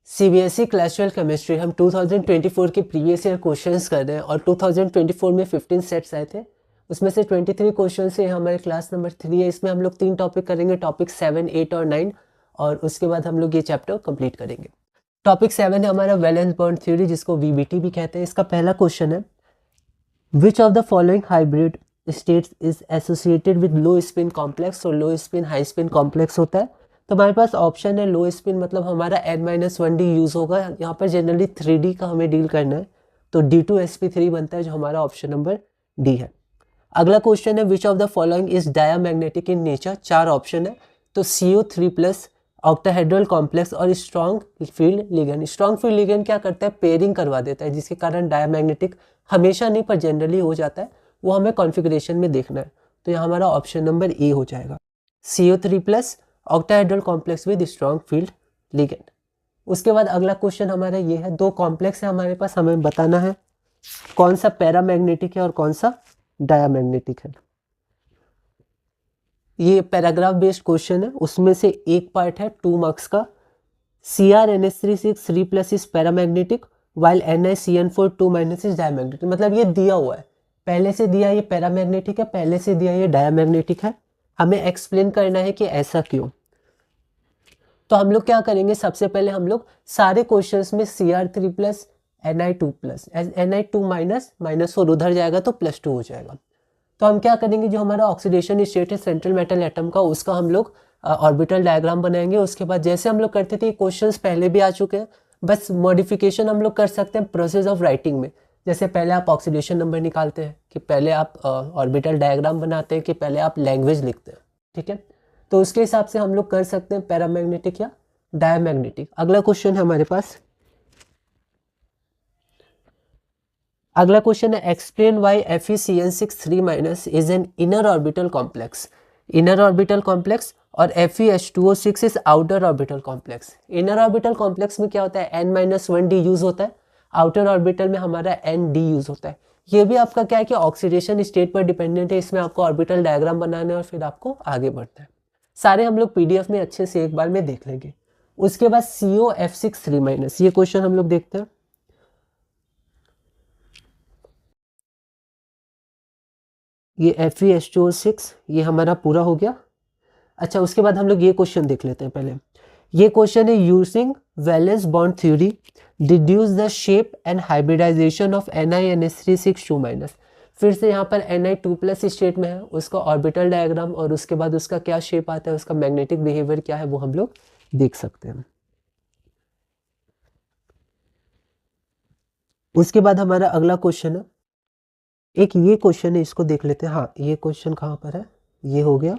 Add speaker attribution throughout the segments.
Speaker 1: CBSE class 12 chemistry हम 2024 के previous year questions कर रहे हैं और 2024 में 15 सेट्स आए थे, उसमें से 23 क्वेश्चन से हमारे क्लास नंबर 3 है। इसमें हम लोग 3 टॉपिक करेंगे, टॉपिक 7, 8 और 9, और उसके बाद हम लोग ये चैप्टर कंप्लीट करेंगे। टॉपिक 7 है हमारा वैलेंस बॉन्ड थ्योरी, जिसको वीबीटी भी कहते हैं। इसका पहला क्वेश्चन है, which of the following hybrid states is associated with low spin complex. और low spin high spin complex होता है, तो हमारे पास ऑप्शन है लो स्पिन, मतलब हमारा n-1d यूज़ होगा। यहाँ पर जनरली 3d का हमें डील करना है, तो D2sp3 बनता है, जो हमारा ऑप्शन नंबर डी है। अगला क्वेश्चन है, which of the following is diamagnetic in nature. 4 option है, तो CO3+, ऑक्टाहेड्रल कॉम्प्लेक्स और strong field ligand. Strong field ligand क्या करता है, पेयरिंग करवा देता है, जिसके कारण डायामैग्नेटिक हमेशा नहीं पर जनरली हो जाता है, वो हमें कॉन्फ़िगरेशन में देखना है। तो यहाँ हमारा ऑप्शन नंबर ए हो जाएगा, CO3+, octahedral complex with strong field ligand. उसके बाद अगला क्वेश्चन हमारा ये है, 2 कॉम्प्लेक्स है हमारे पास, हमें बताना है कौन सा पैरामैग्नेटिक है और कौन सा डायामैग्नेटिक है। ये पैराग्राफ बेस्ड क्वेश्चन है, उसमें से एक पार्ट है 2 मार्क्स का। CrNH3 3+ is paramagnetic while NiCN4 2- is diamagnetic. मतलब ये दिया हुआ है, पहले से दिया ये पैरामैग्नेटिक है, पहले से दिया ये डायामैग्नेटिक है, हमें एक्सप्लेन करना है कि ऐसा क्यों। तो हम लोग क्या करेंगे, सबसे पहले हम लोग सारे क्वेश्चंस में Cr3+, Ni2+, -4 उधर जाएगा तो +2 हो जाएगा। तो हम क्या करेंगे, जो हमारा ऑक्सीडेशन स्टेट है सेंट्रल मेटल एटम का, उसका हम लोग ऑर्बिटल डायग्राम बनाएंगे। उसके बाद जैसे हम लोग करते थे, क्वेश्चंस पहले भी आ चुके हैं, बस मॉडिफिकेशन हम लोग कर सकते हैं प्रोसेस ऑफ राइटिंग में। जैसे पहले आप ऑक्सीडेशन नंबर निकालते हैं, कि पहले आप ऑर्बिटल डायग्राम बनाते हैं, कि पहले आप लैंग्वेज लिखते हैं, ठीक है। तो उसके हिसाब से हम लोग कर सकते हैं पैरामैग्नेटिक या डायामैग्नेटिक। अगला क्वेश्चन है हमारे पास, अगला क्वेश्चन है, explain why FeCN6 3- is an inner orbital complex. Inner orbital complex और FeH2O6 is outer orbital complex. Inner orbital complex में क्या होता है, n-1d यूज होता है, आउटर ऑर्बिटल में हमारा Nd यूज होता है। ये भी आपका क्या है कि ऑक्सीडेशन स्टेट पर डिपेंडेंट है, इसमें आपको ऑर्बिटल डायग्राम बनाना है और फिर आपको आगे बढ़ना है। सारे हम लोग PDF में अच्छे से एक बार में देख लेंगे। उसके बाद COF6 3-, ये क्वेश्चन हम लोग देखते हैं। ये FeH2O6 ये हमारा पूरा हो गया। अच्छा, उसके बाद हम लोग ये क्वेश्चन देख लेते हैं पहले। ये क्वेश्चन है, using valence bond theory deduce the shape and hybridisation of NiNH3 2-। फिर से यहाँ पर Ni2+ स्टेट में है, उसका ऑर्बिटल डायग्राम और उसके बाद उसका क्या शेप आता है, उसका मैग्नेटिक बिहेवियर क्या है, वो हम लोग देख सकते हैं। उसके बाद हमारा अगला क्वेश्चन है, एक ये क्वेश्चन है, इसको देख लेते हैं। हाँ, ये क्वेश्चन कहाँ पर है, ये हो गया,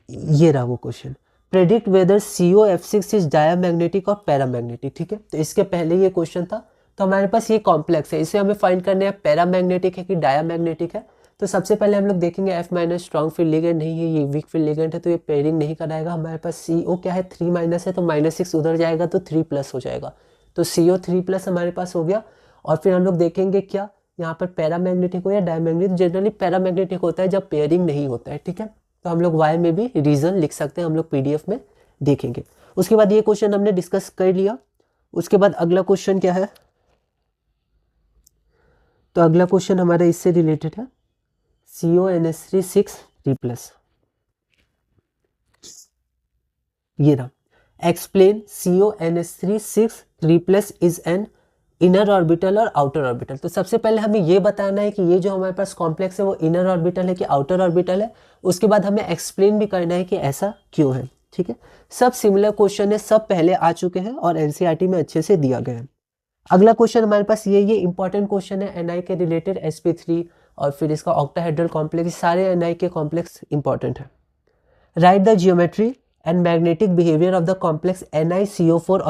Speaker 1: ये रहा वो question, predict whether COF6 is diamagnetic और पैरामैग्नेटिक। ठीक है, तो इसके पहले ये क्वेश्चन था। तो हमारे पास ये कॉम्प्लेक्स है, इसे हमें फाइंड करना है पैरामैग्नेटिक है कि डायामैग्नेटिक है। तो सबसे पहले हम लोग देखेंगे F- स्ट्रॉन्ग फील्ड लिगेंड नहीं है, ये वीक फील्ड लिगेंड है, तो ये पेयरिंग नहीं कराएगा। हमारे पास CO क्या है, 3- है, तो -6 उधर जाएगा तो 3+ हो जाएगा, तो CO3+ हमारे पास हो गया। और फिर हम लोग देखेंगे क्या यहाँ पर पैरामैग्नेटिक हो या डायमैग्नेटिक। जनरली पैरामैग्नेटिक होता है जब पेयरिंग नहीं होता है, ठीक है। तो हम लोग वाई में भी रीजन लिख सकते हैं, हम लोग PDF में देखेंगे। उसके बाद ये क्वेश्चन हमने डिस्कस कर लिया। उसके बाद अगला क्वेश्चन क्या है, तो अगला क्वेश्चन हमारा इससे रिलेटेड है, CONH3 3+। ये रहा, explain CONH3 3+ is an inner orbital और आउटर ऑर्बिटल। तो सबसे पहले हमें ये बताना है कि ये जो हमारे पास कॉम्प्लेक्स है वो इनर ऑर्बिटल है कि आउटर ऑर्बिटल है। उसके बाद हमें एक्सप्लेन भी करना है कि ऐसा क्यों है, ठीक है। सब सिमिलर क्वेश्चन है, सब पहले आ चुके हैं और NCERT में अच्छे से दिया गया है। अगला क्वेश्चन हमारे पास ये इंपॉर्टेंट क्वेश्चन है, Ni के रिलेटेड sp3 और फिर इसका ऑक्टाहेड्रल कॉम्प्लेक्स, सारे Ni के कॉम्प्लेक्स इंपॉर्टेंट है। Right the geometry and magnetic behavior of the complex NiCO4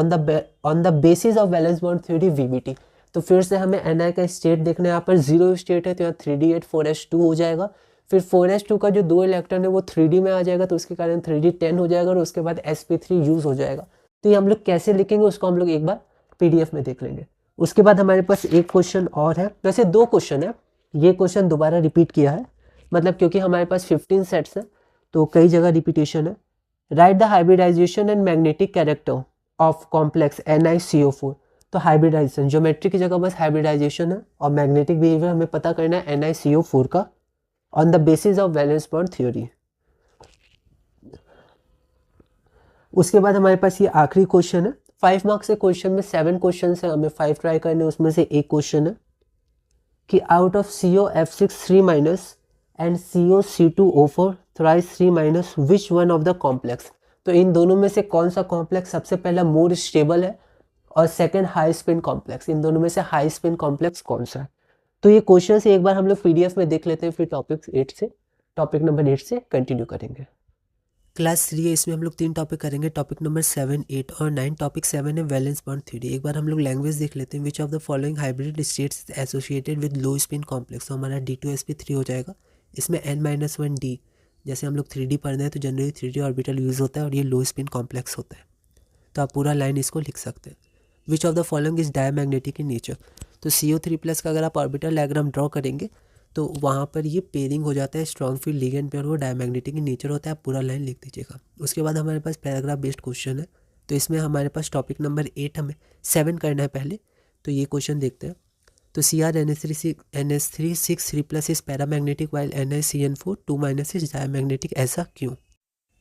Speaker 1: on the basis of valence bond theory VBT। तो फिर से हमें Ni का स्टेट देखना है, यहाँ पर 0 स्टेट है तो यहाँ 3d8 4s2 हो जाएगा। फिर 4s2 का जो 2 इलेक्ट्रॉन है वो 3d में आ जाएगा, तो उसके कारण 3d10 हो जाएगा और उसके बाद sp3 यूज हो जाएगा। तो ये हम लोग कैसे लिखेंगे उसको हम लोग एक बार PDF में देख लेंगे। उसके बाद हमारे पास एक क्वेश्चन और है, वैसे 2 क्वेश्चन है, ये क्वेश्चन दोबारा रिपीट किया है, मतलब क्योंकि हमारे पास 15 सेट्स है तो कई जगह रिपीटेशन है। Right the hybridization and magnetic character of complex NiCO4। तो हाइब्रिडाइजेशन, ज्योमेट्री की जगह बस हाइब्रिडाइजेशन है, और मैग्नेटिक बिहेवियर हमें पता करना है NiCO4 का on the basis of valence bond theory. उसके बाद हमारे पास ये आखिरी क्वेश्चन है, 5 मार्क्स के क्वेश्चन में 7 क्वेश्चन है, हमें 5 ट्राई करने, उसमें से एक क्वेश्चन है कि out of COF6 3- and COC2O4 thrice 3- which one of the complex. तो इन दोनों में से कौन सा कॉम्प्लेक्स सबसे पहला मोर स्टेबल है और सेकंड हाई स्पिन कॉम्प्लेक्स, इन दोनों में से हाई स्पिन कॉम्प्लेक्स कौन सा है। तो ये क्वेश्चन से एक बार हम लोग PDF में देख लेते हैं, फिर टॉपिक नंबर 8 से कंटिन्यू करेंगे। क्लास 3 है, इसमें हम लोग 3 टॉपिक करेंगे, टॉपिक नंबर 7, 8 और 9। टॉपिक 7 है वैलेंस बॉन्ड थ्योरी। एक बार हम लोग लैंग्वेज देख लेते हैं। विच of the following hybrid states associated with low spin complex. तो हमारा D2sp3 हो जाएगा। इसमें n-1d, जैसे हम लोग 3D पढ़ रहे हैं तो जनरली 3D ऑर्बिटल यूज़ होता है और ये लो स्पिन कॉम्प्लेक्स होता है, तो आप पूरा लाइन इसको लिख सकते हैं। विच of the following is diamagnetic in nature. तो CO3+ का अगर आप ऑर्बिटल डायग्राम ड्रॉ करेंगे तो वहाँ पर ये पेयरिंग हो जाता है स्ट्रॉन्ग फील्ड लिगेंड पे और वो डायमैग्नेटिक इन नेचर होता है। आप पूरा लाइन लिख दीजिएगा। उसके बाद हमारे पास पैराग्राफ बेस्ड क्वेश्चन है, तो इसमें हमारे पास टॉपिक नंबर 8 हमें 7 करना है पहले। तो ये क्वेश्चन देखते हैं। तो CrNH3 6 3+ is paramagnetic while NiCN4 2- is diamagnetic, ऐसा क्यों।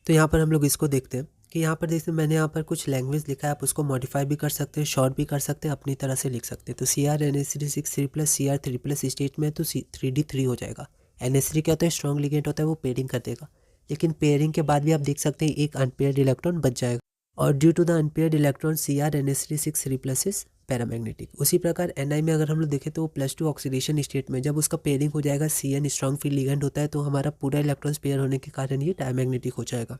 Speaker 1: तो यहाँ पर हम लोग इसको देखते हैं कि यहाँ पर देखते हैं मैंने यहाँ पर कुछ लैंग्वेज लिखा है, आप उसको मॉडिफाई भी कर सकते हैं, शॉर्ट भी कर सकते हैं, अपनी तरह से लिख सकते हैं। तो CrNH3 6 3+ Cr3+ स्टेट में तो 3D3 हो जाएगा। NH3 क्या होता है, स्ट्रॉन्ग लिगेंड होता है, वो पेयरिंग कर देगा, लेकिन पेयरिंग के बाद भी आप देख सकते हैं एक अनपेयर्ड इलेक्ट्रॉन बच जाएगा, और due to the unpaired electron CrNH3 6 3+ is paramagnetic. उसी प्रकार Ni में अगर हम लोग देखें तो वो +2 ऑक्सीडेशन स्टेट में जब उसका पेयरिंग हो जाएगा, Cn स्ट्रॉन्ग फील्ड लिगेंड होता है, तो हमारा पूरा इलेक्ट्रॉन्स पेयर होने के कारण ये डायमैग्नेटिक हो जाएगा।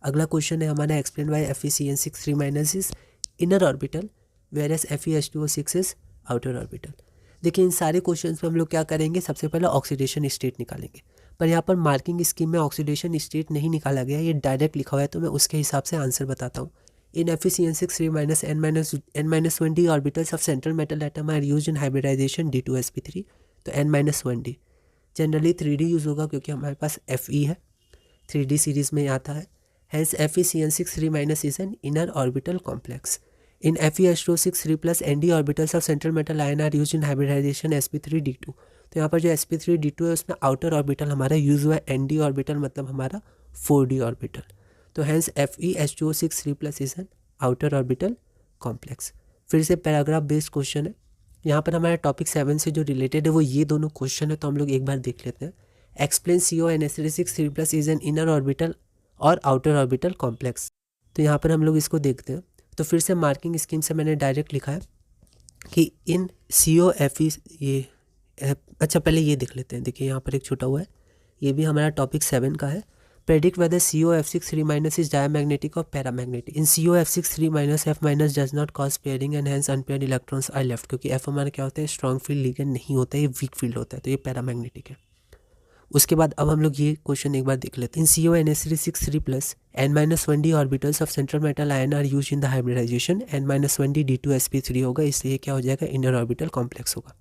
Speaker 1: अगला क्वेश्चन है हमारा explain why FeCN6 3- is inner orbital whereas FeH2O6 is outer orbital. देखिए इन सारे क्वेश्चन में हम लोग क्या करेंगे, सबसे पहले ऑक्सीडेशन स्टेट निकालेंगे, पर यहाँ पर मार्किंग स्कीम में ऑक्सीडेशन स्टेट नहीं निकाला गया, ये डायरेक्ट लिखा हुआ है, तो मैं उसके हिसाब से आंसर बताता हूँ। In FeCN6 3- n-1d orbitals of central metal atom are used in hybridisation D2sp3। तो n-1d जनरली 3D यूज़ होगा क्योंकि हमारे पास Fe है, 3D सीरीज में आता है। Hence FeCN6 3- is an inner orbital complex. In FeH2O6 3+ Nd orbitals of central metal ion are used in hybridization sp3d2। तो यहाँ पर जो sp3d2 है उसमें आउटर ऑर्बिटल हमारा यूज हुआ है, Nd ऑर्बिटल मतलब हमारा 4D ऑर्बिटल। तो hence FeH2O6 3+ is an outer orbital complex। फिर से पैराग्राफ बेस्ड क्वेश्चन है। यहाँ पर हमारा टॉपिक 7 से जो रिलेटेड है वो ये दोनों क्वेश्चन है, तो हम लोग एक बार देख लेते हैं। Explain CONH6 3+ is an inner orbital और आउटर ऑर्बिटल कॉम्प्लेक्स। तो यहाँ पर हम लोग इसको देखते हैं। तो फिर से मार्किंग स्कीम से मैंने डायरेक्ट लिखा है कि इन COFE ये अच्छा पहले ये देख लेते हैं। देखिए यहाँ पर एक छोटा हुआ है, ये भी हमारा टॉपिक 7 का है। Predict whether COF6 3- is diamagnetic और paramagnetic. In COF6 3- F- does not cause pairing and hence unpaired electrons are left. क्योंकि F हमारा क्या होता है, स्ट्रॉन्ग फील्ड लिगेंड नहीं होता है, ये वीक फील्ड होता है, तो ये पैरामैग्नेटिक है। उसके बाद अब हम लोग ये क्वेश्चन एक बार देख लेते हैं। In CONH3 6 3+ n-1d orbitals of central metal ion are used in the hybridisation. n-1d D2sp3 होगा, इसलिए क्या हो जाएगा, इनर ऑर्बिटल कॉम्प्लेक्स होगा।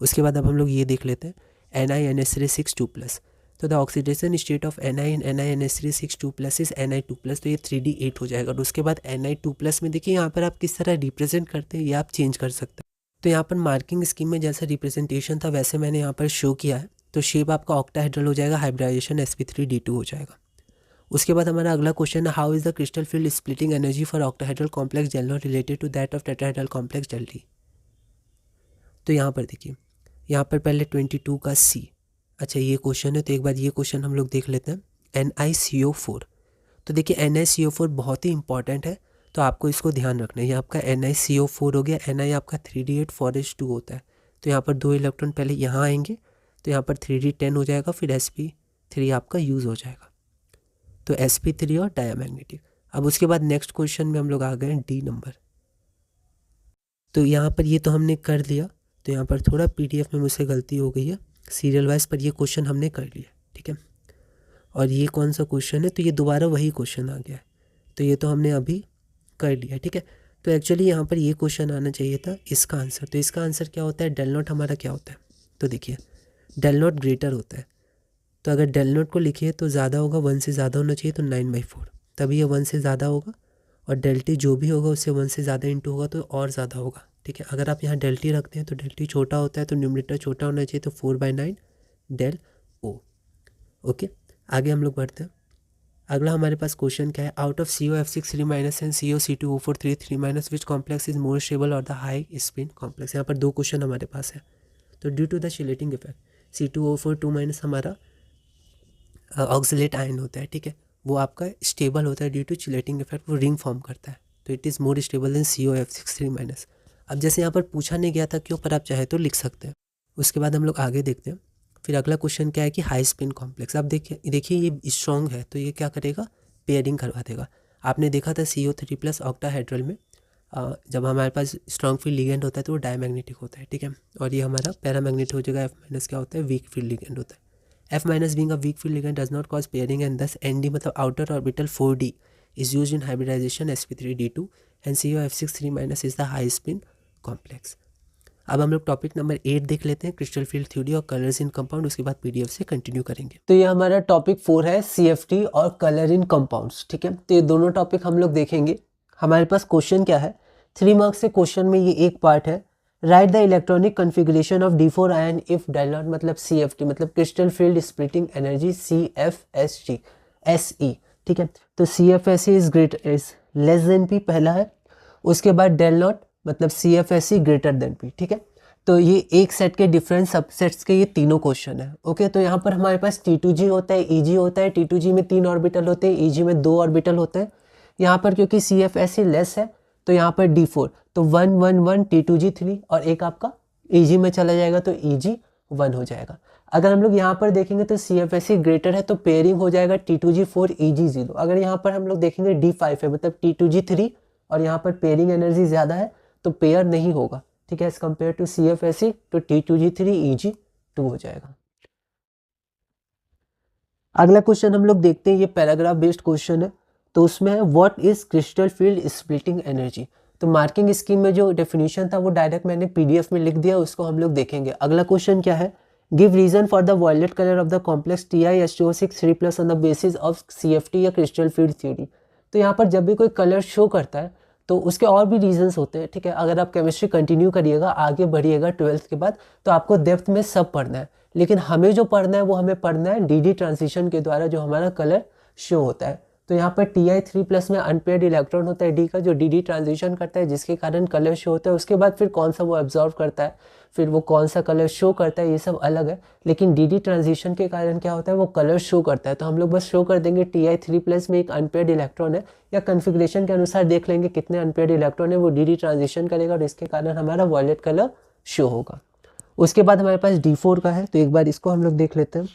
Speaker 1: उसके बाद अब हम लोग ये देख लेते हैं NiNH3 6 2+। तो the oxidation state of Ni in NiNH3 6 2+ is Ni2+, तो ये 3D8 हो जाएगा। और उसके बाद Ni2+ में देखिए यहाँ पर आप किस तरह रिप्रेजेंट करते हैं ये आप चेंज कर सकते हैं। तो यहाँ पर मार्किंग स्कीम में जैसा रिप्रेजेंटेशन था वैसे मैंने यहाँ पर शो किया है। तो शेप आपका ऑक्टाहेड्रल हो जाएगा, हाइब्रिडाइजेशन sp3d2 हो जाएगा। उसके बाद हमारा अगला क्वेश्चन है how is the crystal field splitting energy for octahedral complex del not related to that of tetrahedral complex del T। तो यहाँ पर देखिए, यहाँ पर पहले 22 का C। अच्छा ये क्वेश्चन है, तो एक बार ये क्वेश्चन हम लोग देख लेते हैं। NiCO4। तो देखिए NiCO4 बहुत ही इंपॉर्टेंट है, तो आपको इसको ध्यान रखना है। ये आपका NiCO4 हो गया, Ni आपका 3D8 4H2 होता है, तो यहाँ पर 2 इलेक्ट्रॉन पहले यहाँ आएंगे, तो यहाँ पर 3D10 हो जाएगा, फिर sp3 आपका यूज़ हो जाएगा, तो sp3 और डायमैग्नेटिक। अब उसके बाद नेक्स्ट क्वेश्चन में हम लोग आ गए हैं D नंबर। तो यहाँ पर ये तो हमने कर लिया, तो यहाँ पर थोड़ा PDF में मुझसे गलती हो गई है सीरियल वाइज, पर ये क्वेश्चन हमने कर लिया, ठीक है। और ये कौन सा क्वेश्चन है, तो ये दोबारा वही क्वेश्चन आ गया है, तो ये तो हमने अभी कर लिया, ठीक है। तो एक्चुअली यहाँ पर ये क्वेश्चन आना चाहिए था इसका आंसर। तो इसका आंसर क्या होता है, del नॉट हमारा क्या होता है, तो देखिए del नॉट ग्रेटर होता है, तो अगर del नॉट को लिखिए तो ज़्यादा होगा, 1 से ज़्यादा होना चाहिए, तो 9/4, तभी ये 1 से ज़्यादा होगा। और डेल्टी जो भी होगा उससे 1 से ज़्यादा इंटू होगा तो और ज़्यादा होगा, ठीक है। अगर आप यहाँ डेल्टी रखते हैं तो डेल्टी छोटा होता है तो न्यूमरेटर छोटा होना चाहिए, तो 4/9 डेल ओ। ओके, आगे हम लोग बढ़ते हैं। अगला हमारे पास क्वेश्चन क्या है, out of COF6 3- and CO2O4 3 which complex is more stable और द हाई स्पिन कॉम्प्लेक्स। यहाँ पर 2 क्वेश्चन हमारे पास है। तो due to the chelating effect C2O4 2- हमारा ऑक्सिलेट आयन होता है, ठीक है, वो आपका स्टेबल होता है ड्यू टू चिलेटिंग इफेक्ट, वो रिंग फॉर्म करता है, तो it is more stable then COF6 3-। अब जैसे यहाँ पर पूछा नहीं गया था क्यों, पर आप चाहे तो लिख सकते हैं। उसके बाद हम लोग आगे देखते हैं। फिर अगला क्वेश्चन क्या है कि हाई स्पिन कॉम्प्लेक्स। आप देखिए ये स्ट्रॉन्ग है तो ये क्या करेगा, पेयरिंग करवा देगा। आपने देखा था CO3+ ऑक्टाहेड्रल में जब हमारे पास स्ट्रॉन्ग फील्ड लिगेंड होता है तो वो डायमैग्नेटिक होता है, ठीक है, और ये हमारा पैरामैग्नेटिक हो जाएगा। F- क्या होता है, वीक फील्ड लिगेंड होता है। F- being a weak field ligand does not cause pairing and thus ND मतलब outer orbital 4D is used in hybridisation sp3d2 and COF6 3- is the high spin complex. अब हम लोग topic number 8 देख लेते हैं, crystal field theory और colours in compound. उसके बाद PDF से कंटिन्यू करेंगे। तो ये हमारा टॉपिक 4 है, CFT और कलर इन कंपाउंड्स, ठीक है। तो ये दोनों टॉपिक हम लोग देखेंगे। हमारे पास क्वेश्चन क्या है, 3 मार्क्स से क्वेश्चन में ये एक पार्ट है, right the electronic configuration of D4 ion if डायलॉट मतलब CFT मतलब crystal field splitting energy CFSG SE, ठीक है। तो CFSE is less than P पहला है। उसके बाद डेल नॉट मतलब CFSE ग्रेटर देन P, ठीक है। तो ये एक सेट के डिफरेंट सबसेट्स के ये तीनों क्वेश्चन है। ओके, तो यहाँ पर हमारे पास T2G होता है, EG होता है। T2G में 3 ऑर्बिटल होते हैं, EG में 2 ऑर्बिटल होते हैं। यहाँ पर क्योंकि CFSE लेस है तो यहाँ पर D4, तो 1 1 1 T2G 3 और एक आपका EG में चला जाएगा तो EG 1 हो जाएगा। अगर हम लोग यहाँ पर देखेंगे तो CFSE ग्रेटर है तो पेयरिंग हो जाएगा T2G 4 EG 0। अगर यहाँ पर हम लोग देखेंगे D5 है मतलब T2G 3 और यहाँ पर पेयरिंग एनर्जी ज़्यादा है तो पेयर नहीं होगा, ठीक है। एज कम्पेयर टू CFSE तो T2G 3 EG 2 हो जाएगा। अगला क्वेश्चन हम लोग देखते हैं, ये पैराग्राफ बेस्ड क्वेश्चन है। तो उसमें है what is crystal field splitting energy. तो मार्किंग स्कीम में जो डेफिनेशन था वो डायरेक्ट मैंने PDF में लिख दिया, उसको हम लोग देखेंगे। अगला क्वेश्चन क्या है, give reason for the violet colour of the complex TiH2O6 3+ on the basis of CFT या क्रिस्टल फील्ड थ्योरी। तो यहाँ पर जब भी कोई कलर शो करता है तो उसके और भी रीजंस होते हैं, ठीक है। अगर आप केमिस्ट्री कंटिन्यू करिएगा, आगे बढ़िएगा 12th के बाद, तो आपको डेप्थ में सब पढ़ना है। लेकिन हमें जो पढ़ना है वो हमें पढ़ना है DD ट्रांजिशन के द्वारा जो हमारा कलर शो होता है। तो यहाँ पर Ti3+ में अनपेयर्ड इलेक्ट्रॉन होता है D का, जो DD ट्रांजिशन करता है जिसके कारण कलर शो होता है। उसके बाद फिर कौन सा वो एब्जॉर्व करता है, फिर वो कौन सा कलर शो करता है, ये सब अलग है। लेकिन DD ट्रांजिशन के कारण क्या होता है, वो कलर शो करता है। तो हम लोग बस शो कर देंगे Ti3+ में एक अनपेयर्ड इलेक्ट्रॉन है, या कन्फिग्रेशन के अनुसार देख लेंगे कितने अनपेयर्ड इलेक्ट्रॉन है, वो DD ट्रांजिशन करेगा और इसके कारण हमारा वॉयलेट कलर शो होगा। उसके बाद हमारे पास D4 का है, तो एक बार इसको हम लोग देख लेते हैं।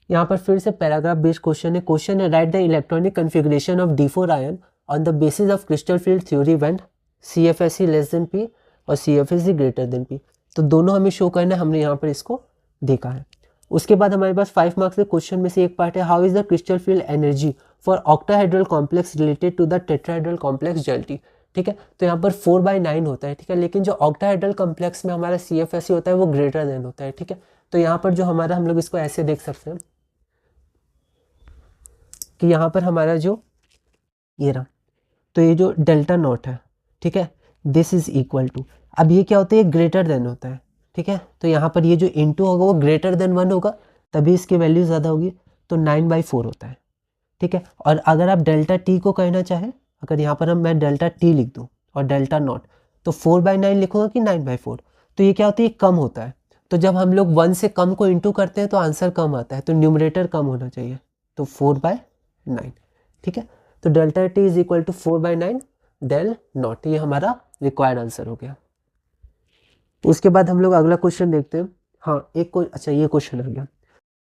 Speaker 1: यहाँ पर फिर से पैराग्राफ बेस्ड क्वेश्चन है। क्वेश्चन है right the electronic configuration of D4 ion on the basis of crystal field theory when CFSE less than P और CFSE ग्रेटर देन P। तो दोनों हमें शो करना है, हमने यहाँ पर इसको देखा है। उसके बाद हमारे पास 5 मार्क्स के क्वेश्चन में से एक पार्ट है, how is the crystal field energy for octahedral complex related to the tetrahedral complex delta t, ठीक है। तो यहाँ पर 4/9 होता है, ठीक है, लेकिन जो ऑक्टाहेड्रल कॉम्प्लेक्स में हमारा CFSE होता है वो ग्रेटर देन होता है, ठीक है। तो यहाँ पर जो हमारा, हम लोग इसको ऐसे देख सकते हैं कि यहाँ पर हमारा जो ये रहा, तो ये जो डेल्टा नॉट है, ठीक है, दिस इज इक्वल टू, अब ये क्या होता है, ये ग्रेटर देन होता है, ठीक है। तो यहाँ पर ये जो इनटू होगा वो ग्रेटर देन 1 होगा, तभी इसकी वैल्यू ज़्यादा होगी, तो 9/4 होता है, ठीक है। और अगर आप डेल्टा T को कहना चाहें, अगर यहाँ पर मैं डेल्टा T लिख दूँ और डेल्टा नॉट, तो 4/9 लिखूंगा कि 9/4, तो ये क्या होता है, कम होता है। तो जब हम लोग 1 से कम को इंटू करते हैं तो आंसर कम आता है, तो न्यूमरेटर कम होना चाहिए, तो 4/9, ठीक है। तो delta T is equal to 4/9 del not, ये हमारा रिक्वायर्ड आंसर हो गया। उसके बाद हम लोग अगला क्वेश्चन देखते हैं। हाँ, अच्छा ये क्वेश्चन आ गया।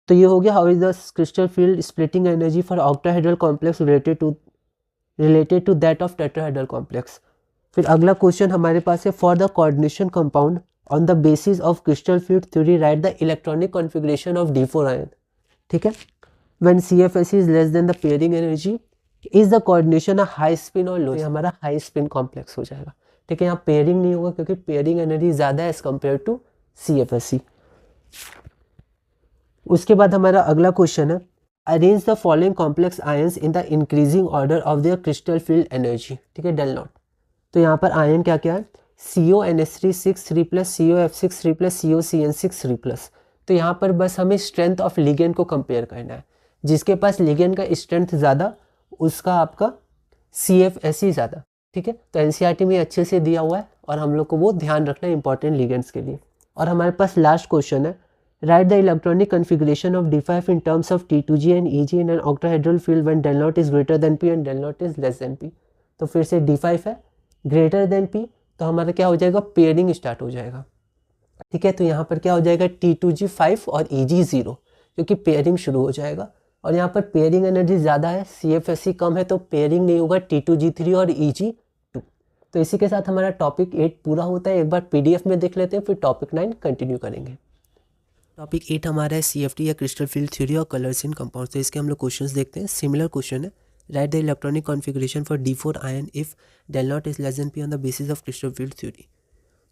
Speaker 1: तो ये हो गया, how is the crystal field splitting energy for octahedral complex related to that of tetrahedral complex. फिर अगला क्वेश्चन हमारे पास है, for the coordination compound on the basis of crystal field theory write the electronic configuration of D4 ion, ठीक है, when CFSE is less than the pairing energy is the coordination a high spin और low, हमारा high spin complex हो जाएगा, ठीक है। यहाँ pairing नहीं होगा क्योंकि पेयरिंग एनर्जी ज़्यादा है एज कम्पेयर टू CFSE। उसके बाद हमारा अगला क्वेश्चन है, arrange the following complex ions in the increasing order of their crystal field energy, ठीक है, डेल नॉट। तो यहाँ पर आयन क्या क्या है, CONH3 6 3+ COF6 3+ COCN6 3+। तो यहाँ पर बस हमें स्ट्रेंथ ऑफ लिगेंड को कंपेयर करना है, जिसके पास लिगेंड का स्ट्रेंथ ज़्यादा उसका आपका CFSE ज़्यादा, ठीक है। तो NCERT में अच्छे से दिया हुआ है और हम लोग को वो ध्यान रखना है इंपॉर्टेंट लिगेंड्स के लिए। और हमारे पास लास्ट क्वेश्चन है, right the electronic configuration of D5 in terms of T2G and EG in an octahedral field when del not is greater than P and del not is less than P। तो फिर से D5 है greater than P, तो हमारा क्या हो जाएगा, pairing start हो जाएगा, ठीक है। तो यहाँ पर क्या हो जाएगा, T2G 5 और EG 0, क्योंकि पेयरिंग शुरू हो जाएगा। और यहाँ पर पेयरिंग एनर्जी ज़्यादा है, CFSE कम है, तो पेयरिंग नहीं होगा, T2G3 और EG 2। तो इसी के साथ हमारा टॉपिक 8 पूरा होता है। एक बार PDF में देख लेते हैं, फिर टॉपिक 9 कंटिन्यू करेंगे। टॉपिक 8 हमारा है CFT या क्रिस्टल फील्ड थ्योरी और कलर्स इन कंपाउंड्स। तो इसके हम लोग क्वेश्चंस देखते हैं। सिमिलर क्वेश्चन है, right the electronic configuration for D4 ion if del not is less than P on the basis of crystal field theory.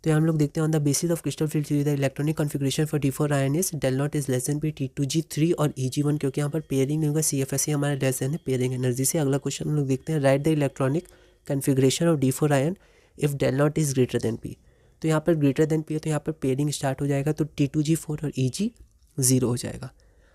Speaker 1: तो हम लोग देखते हैं, on the basis of crystal field theory the electronic configuration for D4 ion is del not is less than P T2G3 और EG1, क्योंकि यहाँ पर pairing नहीं होगा, CFSE हमारा लेस देन है पेयरिंग एनर्जी से। अगला क्वेश्चन हम लोग देखते हैं, write the electronic configuration of D4 ion if del not is greater than P। तो यहाँ पर ग्रेटर देन P है, तो यहाँ पर पेयरिंग स्टार्ट हो जाएगा, तो T2G4 और EG 0 हो जाएगा।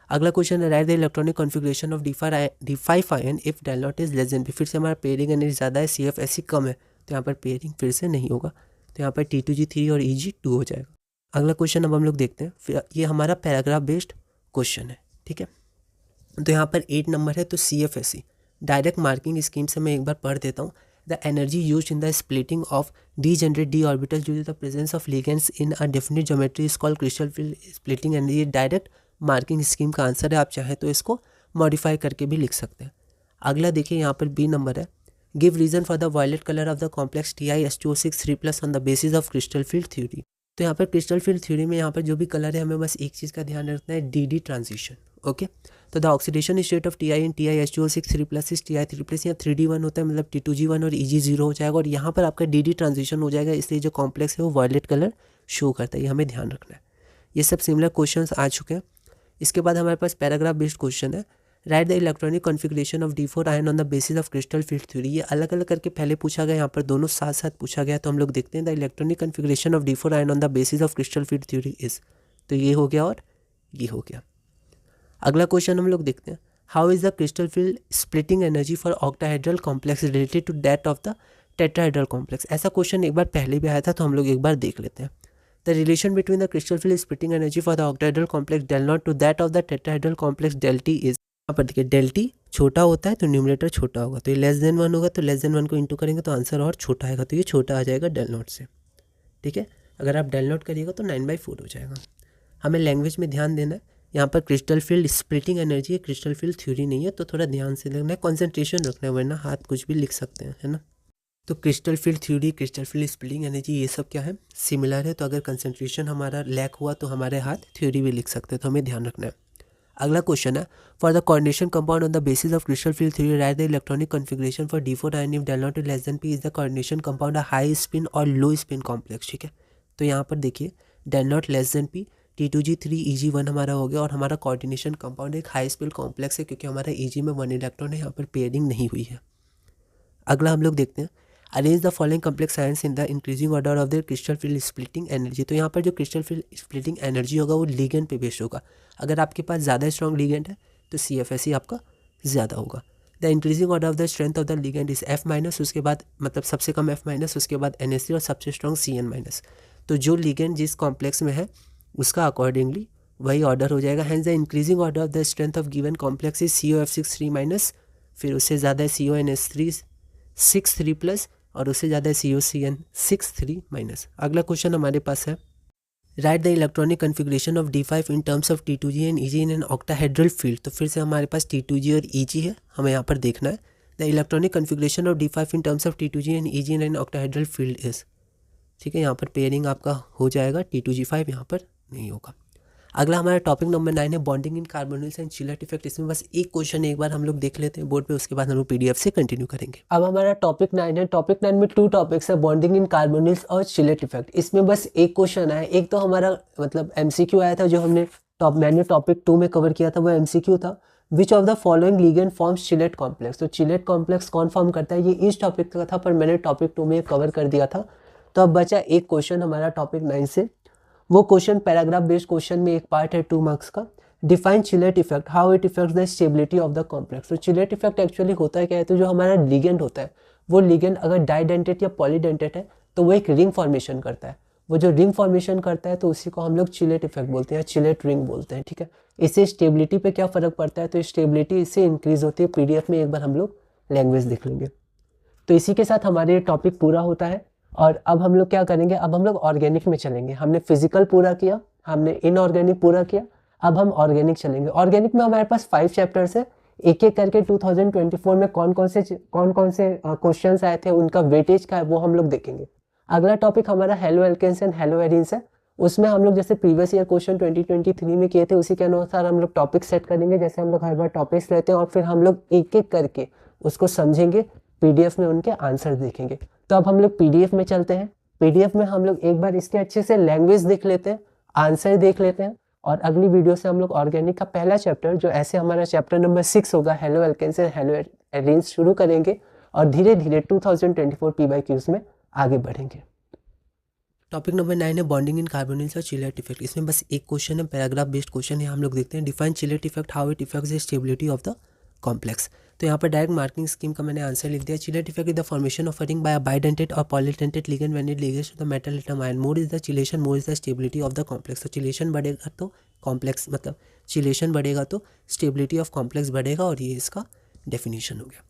Speaker 1: अगला क्वेश्चन है, right the electronic configuration of D5 ion if del not is less than P। फिर से हमारा पेयरिंग एनर्जी ज़्यादा है, CFSE कम है, तो यहाँ पर पेयरिंग फिर से नहीं होगा, तो यहाँ पर T2G3 और EG 2 हो जाएगा। अगला क्वेश्चन अब हम लोग देखते हैं, ये हमारा पैराग्राफ बेस्ड क्वेश्चन है, ठीक है। तो यहाँ पर 8 नंबर है, तो CFSE डायरेक्ट मार्किंग स्कीम से मैं एक बार पढ़ देता हूँ। The energy use in the splitting of degenerate d orbital due to the presence of ligands in a definite geometry is called crystal field splitting energy. ये direct marking scheme का answer है, आप चाहें तो इसको मॉडिफाई करके भी लिख सकते हैं। अगला देखिए, यहाँ पर B नंबर है, give reason for the violet colour of the complex TiS2O6 3+ on the basis of crystal field theory. तो यहाँ पर क्रिस्टल फील्ड थ्योरी में यहाँ पर जो भी कलर है, हमें बस एक चीज़ का ध्यान रखना है, DD ट्रांजिशन, ओके। तो the oxidation state of Ti in TiS2O6 3+ is Ti3+, यहाँ 3D1 होता है, मतलब T2G1 और EG 0 हो जाएगा, और यहाँ पर आपका DD ट्रांजिशन हो जाएगा, इसलिए जो कॉम्प्लेक्स है वो वायलेट कलर शो करता है, ये हमें ध्यान रखना है। ये सब सिमिलर क्वेश्चंस आ चुके हैं। इसके बाद हमारे पास पैराग्राफ बेस्ड क्वेश्चन है, right the electronic configuration of D4 ion on the basis of crystal field theory. ये अलग अलग करके पहले पूछा गया, यहाँ पर दोनों साथ साथ पूछा गया। तो हम लोग देखते हैं, the electronic configuration of D4 ion on the basis of crystal field theory is. तो ये हो गया और ये हो गया। अगला क्वेश्चन हम लोग देखते हैं, how is the crystal field splitting energy for octahedral complex related to that of the tetrahedral complex. ऐसा क्वेश्चन एक बार पहले भी आया था, तो हम लोग एक बार देख लेते हैं। The relation between the crystal field splitting energy for the octahedral complex del not to that of the tetrahedral complex del T is. यहाँ पर देखिए, डेल टी छोटा होता है तो न्यूमरेटर छोटा होगा, तो ये लेस देन 1 होगा, तो लेस देन 1 को इंटू करेंगे तो आंसर और छोटा आएगा, तो ये छोटा आ जाएगा डेल नॉट से, ठीक है। अगर आप डेल नॉट करिएगा तो 9/4 हो जाएगा। हमें लैंग्वेज में ध्यान देना है, यहाँ पर क्रिस्टल फील्ड स्प्लिटिंग एनर्जी है, क्रिस्टल फील्ड थ्योरी नहीं है, तो थोड़ा ध्यान से लिखना है, कॉन्सेंट्रेशन रखना है, वरना हाथ कुछ भी लिख सकते हैं, है ना। तो crystal field theory, crystal field splitting energy, ये सब क्या है, सिमिलर है। तो अगर कंसंट्रेशन हमारा लैक हुआ तो हमारे हाथ थ्योरी भी लिख सकते हैं, तो हमें ध्यान रखना है। अगला क्वेश्चन है, for the coordination compound on the basis of crystal field theory write the electronic configuration for D4 ion if del not is less than P is the coordination compound a high spin और low spin complex, ठीक है। तो यहाँ पर देखिए, del not less than P, T2G3 EG1 हमारा हो गया, और हमारा कोऑर्डिनेशन कंपाउंड एक हाई स्पिन कॉम्प्लेक्स है, क्योंकि हमारा EG में 1 इलेक्ट्रॉन है, यहाँ पर पेयरिंग नहीं हुई है। अगला हम लोग देखते हैं, arrange the following complex ions in the increasing order of their crystal field splitting energy. तो यहाँ पर जो क्रिस्टल फील्ड स्प्लिटिंग एनर्जी होगा वो लिगेंड पे बेस्ड होगा। अगर आपके पास ज़्यादा स्ट्रॉन्ग लिगेंड है तो CFSE आपका ज़्यादा होगा। The increasing order of the strength of the ligand is F-, उसके बाद मतलब सबसे कम F-, उसके बाद NH3 और सबसे स्ट्रॉन्ग CN-। तो जो लिगेंड जिस कॉम्प्लेक्स में है उसका अकॉर्डिंगली वही ऑर्डर हो जाएगा। Hence the increasing order of the strength of given complex is COF6 3-, फिर उससे ज़्यादा है CONH3 6 3+, और उससे ज़्यादा है COCN6 3-। अगला क्वेश्चन हमारे पास है, right the electronic configuration of D5 in terms of T2G and EG in an octahedral field. तो फिर से हमारे पास T2G और EG है, हमें यहाँ पर देखना है, the electronic configuration of D5 in terms of T2G and EG in an octahedral field is, ठीक है। यहाँ पर पेयरिंग आपका हो जाएगा, T2G5 यहाँ पर नहीं होगा। अगला हमारा टॉपिक नंबर 9 है, bonding in carbonyls and chelate effect. इसमें बस एक क्वेश्चन एक बार हम लोग देख लेते हैं बोर्ड पे, उसके बाद हम लोग PDF से कंटिन्यू करेंगे। अब हमारा टॉपिक 9 है, टॉपिक 9 में 2 टॉपिक्स है, बॉन्डिंग इन कार्बोनिल्स और चिलर्ट इफेक्ट। इसमें बस एक क्वेश्चन है, एक तो हमारा मतलब MCQ आया था, जो मैंने टॉपिक 2 में कवर किया था वो MCQ था। विच of the following ligand forms chelate complex. तो चिलेट कॉम्प्लेक्स कौन फॉर्म करता है, ये इस टॉपिक का था पर मैंने टॉपिक 2 में कवर कर दिया था। तो अब बचा एक क्वेश्चन हमारा टॉपिक 9 से। वो क्वेश्चन पैराग्राफ बेस्ड क्वेश्चन में एक पार्ट है 2 मार्क्स का। Define chelate effect, how it effects the stability of the complex. तो चिलेट इफेक्ट एक्चुअली होता है क्या है, तो जो हमारा लिगेंड होता है वो लिगेंड अगर डाइडेंटेट या पॉलीडेंटेट है तो वो एक रिंग फॉर्मेशन करता है। वो जो रिंग फॉर्मेशन करता है तो उसी को हम लोग चिलेट इफेक्ट बोलते हैं, चिलेट रिंग बोलते हैं, ठीक है। इससे स्टेबिलिटी पे क्या फ़र्क पड़ता है, तो स्टेबिलिटी इससे इंक्रीज होती है। पीडीएफ में एक बार हम लोग लैंग्वेज देख लेंगे। तो इसी के साथ हमारे टॉपिक पूरा होता है। और अब हम लोग क्या करेंगे, अब हम लोग ऑर्गेनिक में चलेंगे। हमने फिजिकल पूरा किया, हमने इनऑर्गेनिक पूरा किया, अब हम ऑर्गेनिक चलेंगे। ऑर्गेनिक में हमारे पास 5 चैप्टर्स है। एक एक करके 2024 में कौन कौन से क्वेश्चंस आए थे, उनका वेटेज का है वो हम लोग देखेंगे। अगला टॉपिक हमारा haloalkanes and haloarenes है। उसमें हम लोग जैसे प्रीवियस ईयर क्वेश्चन 2023 में किए थे उसी के अनुसार हम लोग टॉपिक सेट करेंगे। जैसे हम लोग हर बार टॉपिक्स लेते हैं और फिर हम लोग एक एक करके उसको समझेंगे, पीडीएफ में उनके आंसर देखेंगे। तो अब हम लोग पीडीएफ में चलते हैं। पीडीएफ में हम लोग एक बार इसके अच्छे से लैंग्वेज देख लेते हैं, आंसर देख लेते हैं, और अगली वीडियो से हम लोग ऑर्गेनिक का पहला चैप्टर जो ऐसे हमारा चैप्टर नंबर 6 होगा, haloalkanes and haloarenes, शुरू करेंगे और धीरे धीरे 2024 PYQs में आगे बढ़ेंगे। टॉपिक नंबर 9 है बॉन्डिंग इन कार्बोनिल्स और चिलेट इफेक्ट। इसमें बस एक क्वेश्चन है, पैराग्राफ बेस्ड क्वेश्चन है। हम लोग देखते हैं define chelate effect, how it effects the stability of the complex. तो यहाँ पर डायरेक्ट मार्किंग स्कीम का मैंने आंसर लिख दिया। Chelate effect is the formation of a ring by a bidentate और polydentate ligand when it ligates to the metal atom ion. More is the chelation, more is the stability of the complex. तो chelation बढ़ेगा तो complex, मतलब chelation बढ़ेगा तो stability of complex बढ़ेगा, और ये इसका डेफिनेशन हो गया।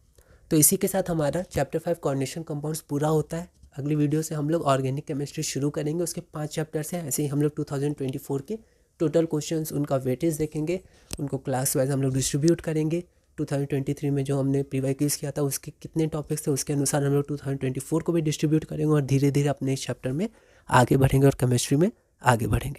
Speaker 1: तो इसी के साथ हमारा चैप्टर 5 कोऑर्डिनेशन कंपाउंड्स पूरा होता है। अगली वीडियो से हम लोग ऑर्गेनिक केमिस्ट्री शुरू करेंगे। उसके 5 चैप्टर्स हैं। ऐसे ही हम लोग 2024 के टोटल क्वेश्चंस, उनका वेटेज देखेंगे, उनको क्लास वाइज हम लोग डिस्ट्रीब्यूट करेंगे। 2023 में जो हमने PYQs किया था उसके कितने टॉपिक्स थे उसके अनुसार हम लोग 2024 को भी डिस्ट्रीब्यूट करेंगे और धीरे धीरे अपने इस चैप्टर में आगे बढ़ेंगे और केमिस्ट्री में आगे बढ़ेंगे।